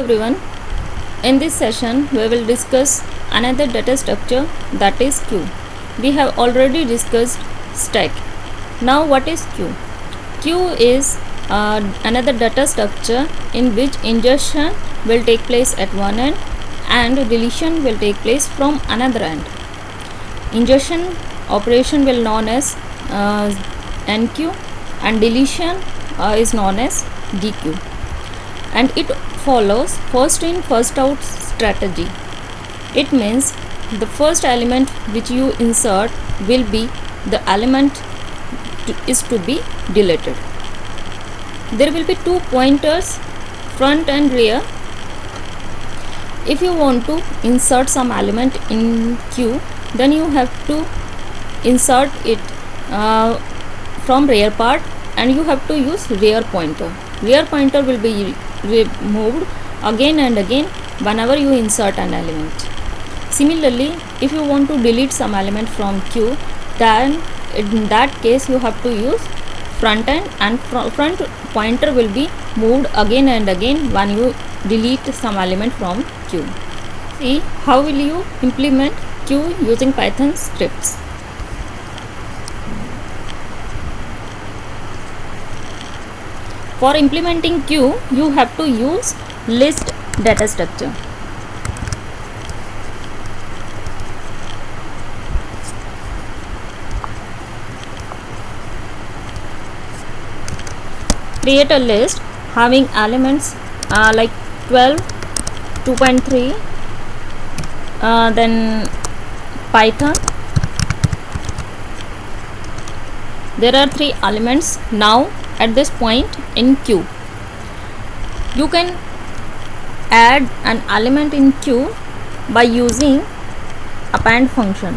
everyone. In this session we will discuss another data structure, that is queue. We have already discussed stack. Now what is queue? Queue is another data structure in which ingestion will take place at one end and deletion will take place from another end. Ingestion operation will known as NQ and deletion is known as DQ, and it follows first in first out strategy. It means the first element which you insert will be the element is to be deleted. There will be two pointers, front and rear. If you want to insert some element in queue, then you have to insert it from rear part, and you have to use rear pointer. Rear pointer will be removed again and again whenever you insert an element. Similarly, if you want to delete some element from queue, then in that case you have to use front end, and front pointer will be moved again and again when you delete some element from queue. See how will you implement queue using Python scripts. For implementing queue, you have to use list data structure. Create a list having elements like 12, 2.3, then Python. There are 3 elements now at this point in queue. You can add an element in queue by using append function.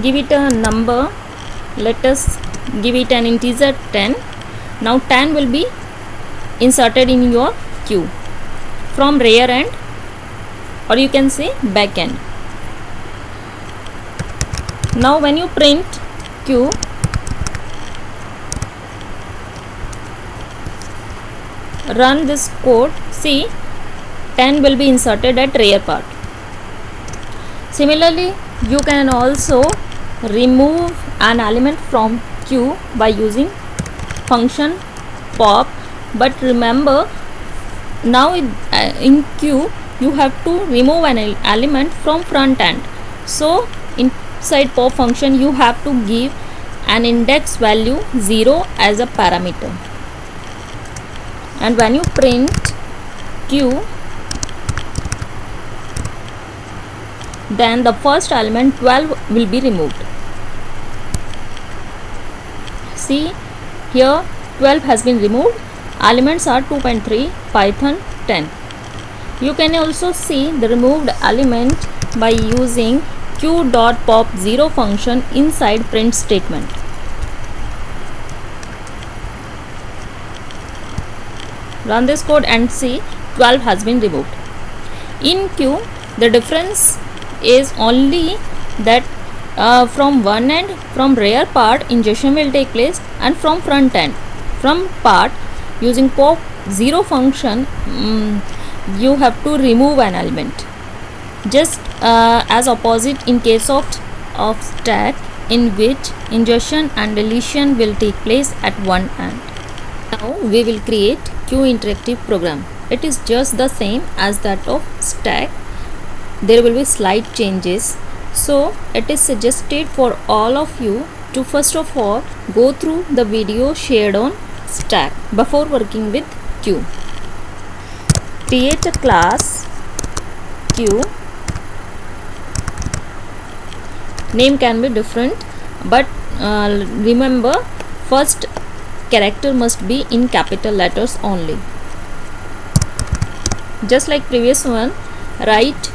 Give it a number. Let us give it an integer 10. Now 10 will be inserted in your queue from rear end, or you can say back end. Now when you print queue, run this code, see 10 will be inserted at rear part. Similarly, you can also remove an element from queue by using function pop, but remember now in queue you have to remove an element from front end. So inside pop function you have to give an index value 0 as a parameter, and when you print queue, then the first element 12 will be removed. See here 12 has been removed. Elements are 2.3, Python 10. You can also see the removed element by using queue.pop0 function inside print statement. Run this code and see 12 has been removed. In queue, the difference is only that from one end, from rear part, ingestion will take place, and from front end, from part, using pop0 function, you have to remove an element. Just as opposite in case of stack, in which ingestion and deletion will take place at one end. Now we will create queue interactive program. It is just the same as that of stack. There will be slight changes, so it is suggested for all of you to first of all go through the video shared on stack before working with queue. Create a class queue. Name can be different, but remember first character must be in capital letters only. Just like previous one, write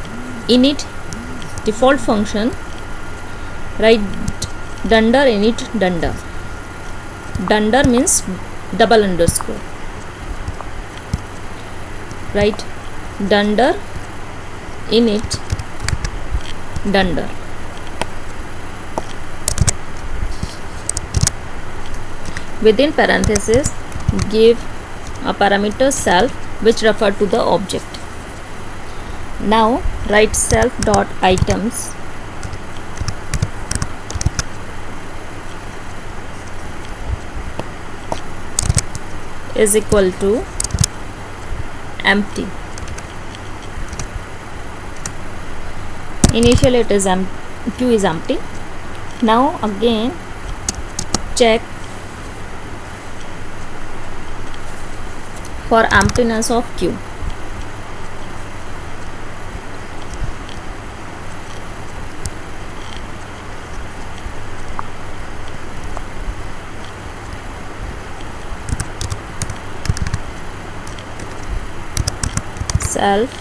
init default function, write dunder init dunder. Dunder means double underscore. Write dunder init dunder. Within parenthesis, give a parameter self which refer to the object. Now write self dot items is equal to empty. Initially it is queue is empty. Now again check for emptiness of queue. Self,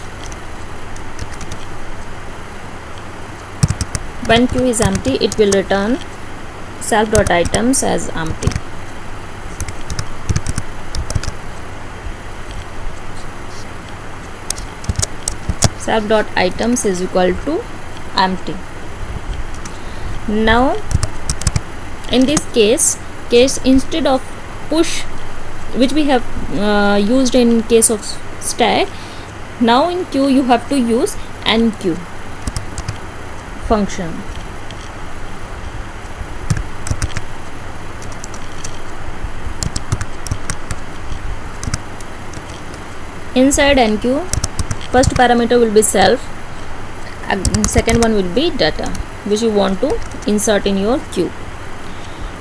when queue is empty, it will return self.items as empty. Self.items is equal to empty. Now in this case instead of push, which we have used in case of stack, now in queue you have to use enqueue function. Inside enqueue, first parameter will be self, second one will be data which you want to insert in your queue.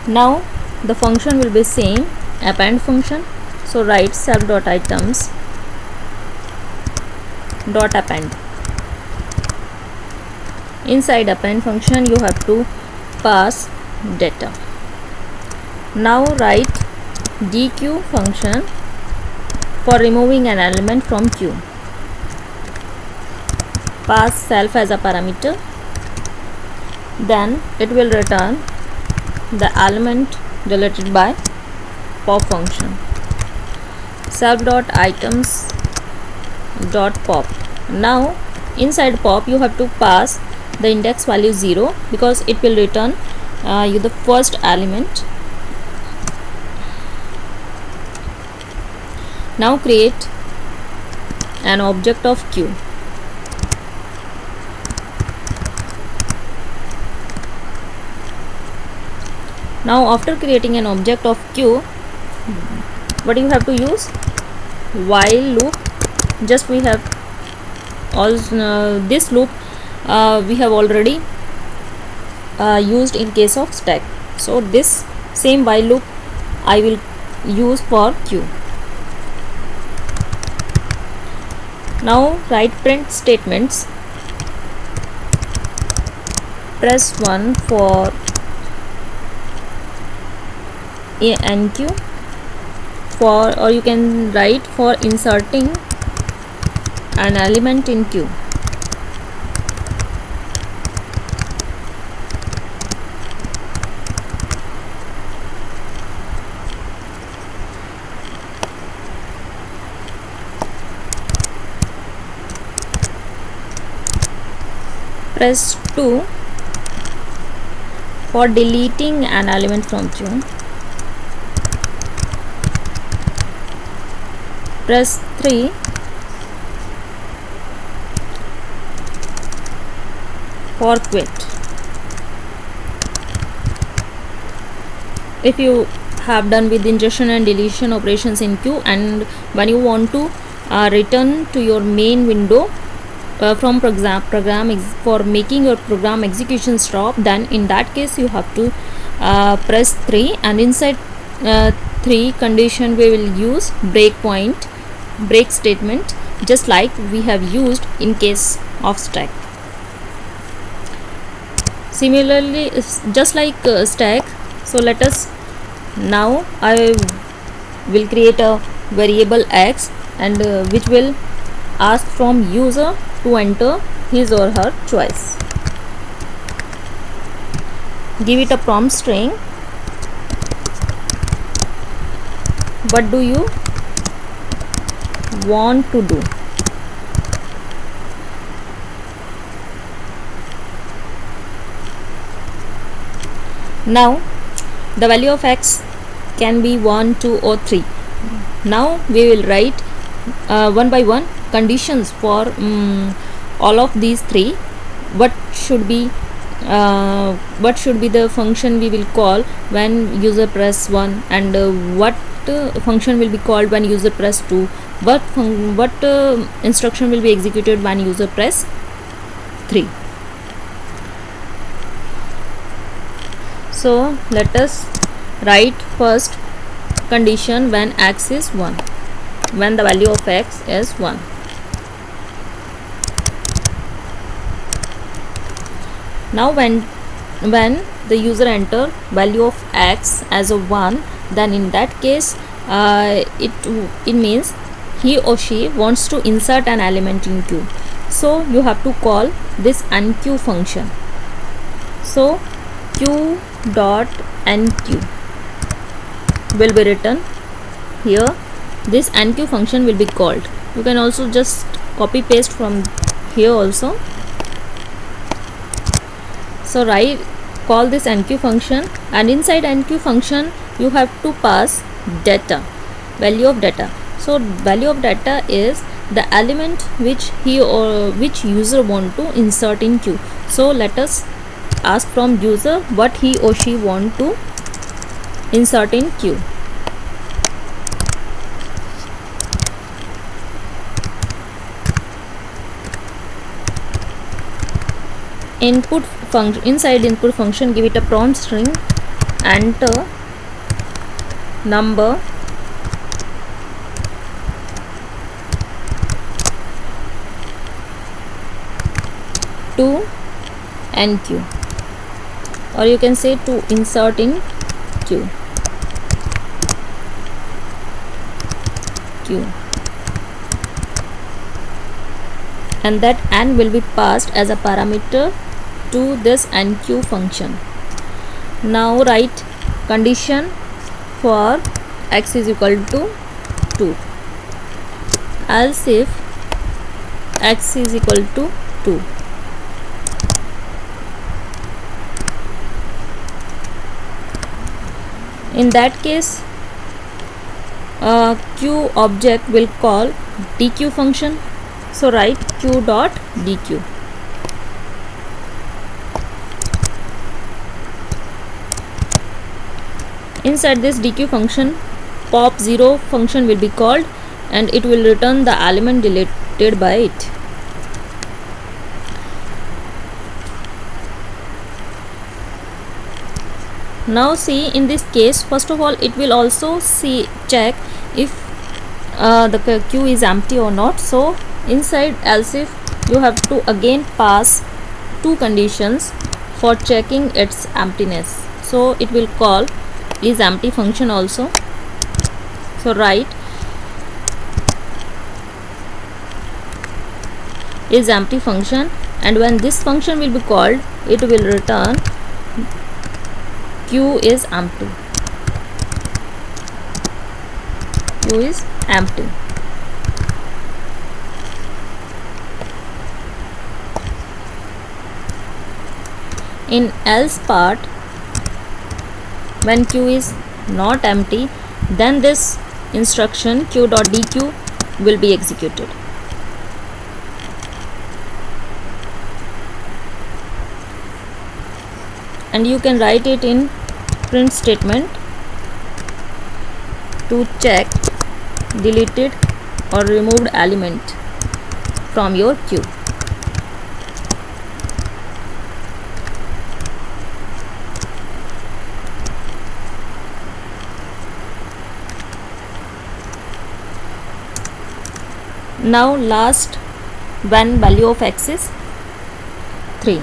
Now the function will be same, append function. So write self.items dot append. Inside append function you have to pass data. Now write dequeue function for removing an element from queue. Pass self as a parameter, then it will return the element deleted by pop function. Self.items dot pop. Now inside pop you have to pass the index value 0 because it will return you the first element. Now create an object of queue. Now after creating an object of queue, what you have to use? While loop. Just we have all this loop we have already used in case of stack. So this same while loop I will use for queue. Now write print statements. Press 1 for enqueue, for, or you can write for inserting an element in queue. Press 2 for deleting an element from queue. Press 3 for quit. If you have done with ingestion and deletion operations in queue, and when you want to return to your main window from program for making your program execution stop, then in that case you have to press 3, and inside 3 condition we will use break statement, just like we have used in case of stack. Similarly, just like stack, so let us now I will create a variable x, and which will ask from user to enter his or her choice. Give it a prompt string. What do you want to do? Now the value of x can be 1, 2 or 3. Now we will write one by one conditions for all of these three. What should be the function we will call when user press 1, and what function will be called when user press 2, what instruction will be executed when user press 3. So let us write first condition when x is 1, when the value of x is 1. Now when the user enter value of x as a 1, then in that case it means he or she wants to insert an element in Q. So you have to call this enqueue function. So q dot enqueue will be written here. This enqueue function will be called. You can also just copy paste from here also. So call this enqueue function, and inside enqueue function you have to pass data, value of data. So value of data is the element which which user want to insert in queue. So let us ask from user what he or she want to insert in queue. Input function, inside input function give it a prompt string, enter number to enqueue, or you can say to insert in queue. And that n will be passed as a parameter to this enqueue function. Now write condition for x is equal to 2, else if x is equal to 2. In that case q object will call dequeue function. So write q dot dequeue. Inside this dequeue function, pop 0 function will be called, and it will return the element deleted by it. Now see, in this case, first of all it will also check if the queue is empty or not. So inside else if you have to again pass two conditions for checking its emptiness. So it will call is empty function also. So write is empty function, and when this function will be called, it will return queue is empty. Queue is empty. In else part, when queue is not empty, then this instruction q dot dequeue will be executed. And you can write it in print statement to check deleted or removed element from your queue. Now last, when value of x is 3.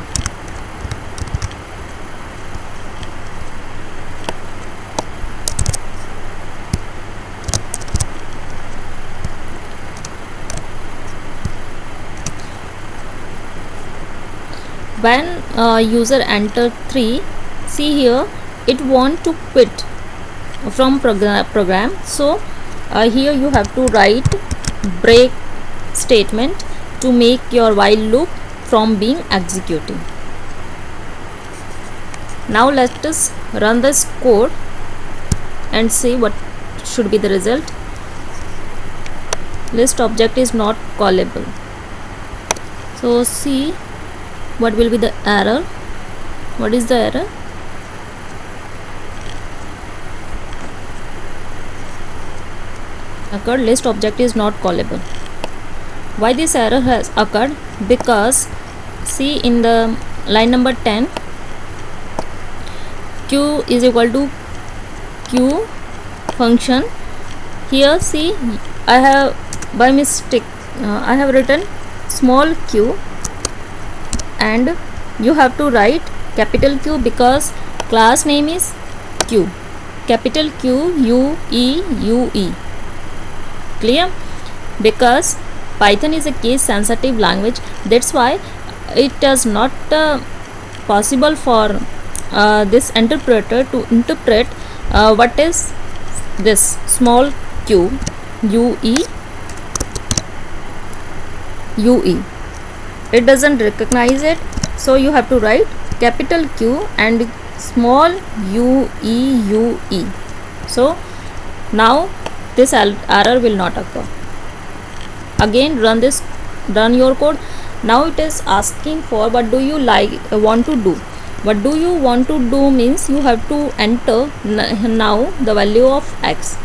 When user enter 3, see here it want to quit from program. So here you have to write break statement to make your while loop from being executing. Now let us run this code. and see what should be the result. List object is not callable. So see what will be the error. What is the error? Occurred, list object is not callable. Why this error has occurred? Because see in the line number 10, q is equal to q function. Here see, I have by mistake I have written small q, and you have to write capital Q because class name is Q. Capital Q U E U E. Clear? Because Python is a case sensitive language, that's why it is not possible for this interpreter to interpret what is this small q u e u e. It doesn't recognize it, so you have to write capital Q and small u e u e. So now this error will not occur. Again run your code. Now it is asking for what do you want to do. What do you want to do means you have to enter now the value of x.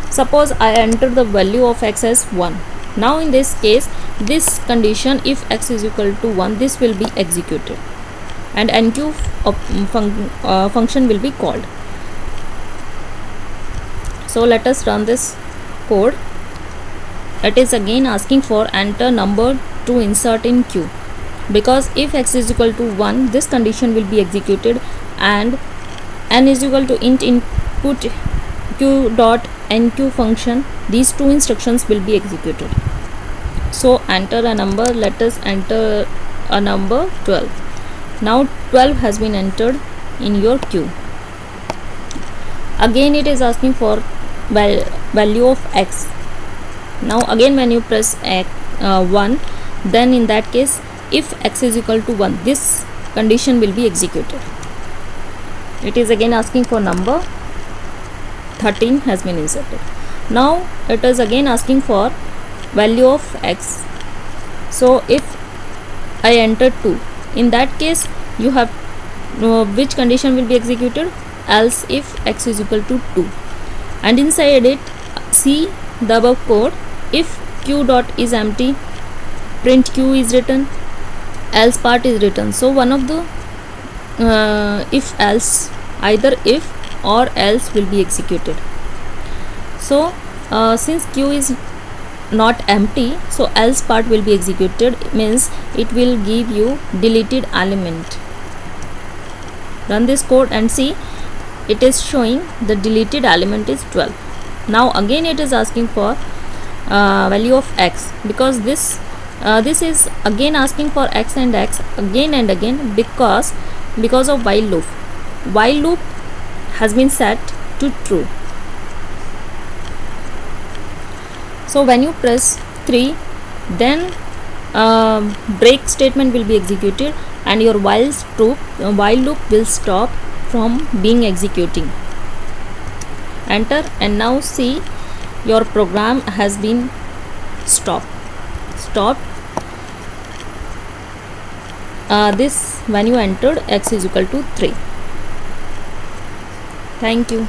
Suppose I enter the value of x as 1. Now in this case, this condition, if x is equal to 1, this will be executed and enqueue function will be called. So let us run this code. It is again asking for enter number to insert in queue, because if x is equal to 1, this condition will be executed and n is equal to int input q dot enqueue function. These two instructions will be executed. So enter a number. Let us enter a number 12. Now 12 has been entered in your queue. Again it is asking for value of x. Now again when you press 1, then in that case if x is equal to 1, this condition will be executed. It is again asking for number. 13 has been inserted. Now it is again asking for value of x. So if I enter 2, in that case you have which condition will be executed? Else if x is equal to 2, and inside it see the above code. If q dot is empty, print q is written, else part is written. So one of the if else, either if or else will be executed. So since q is not empty, so else part will be executed, means it will give you deleted element. Run this code and see, it is showing the deleted element is 12. Now again it is asking for value of x, because this is again asking for x and x again and again because of while loop. While loop has been set to true. So when you press 3, then break statement will be executed and your while loop will stop from being executing. Enter, and now see your program has been stopped. This when you entered x is equal to 3. Thank you.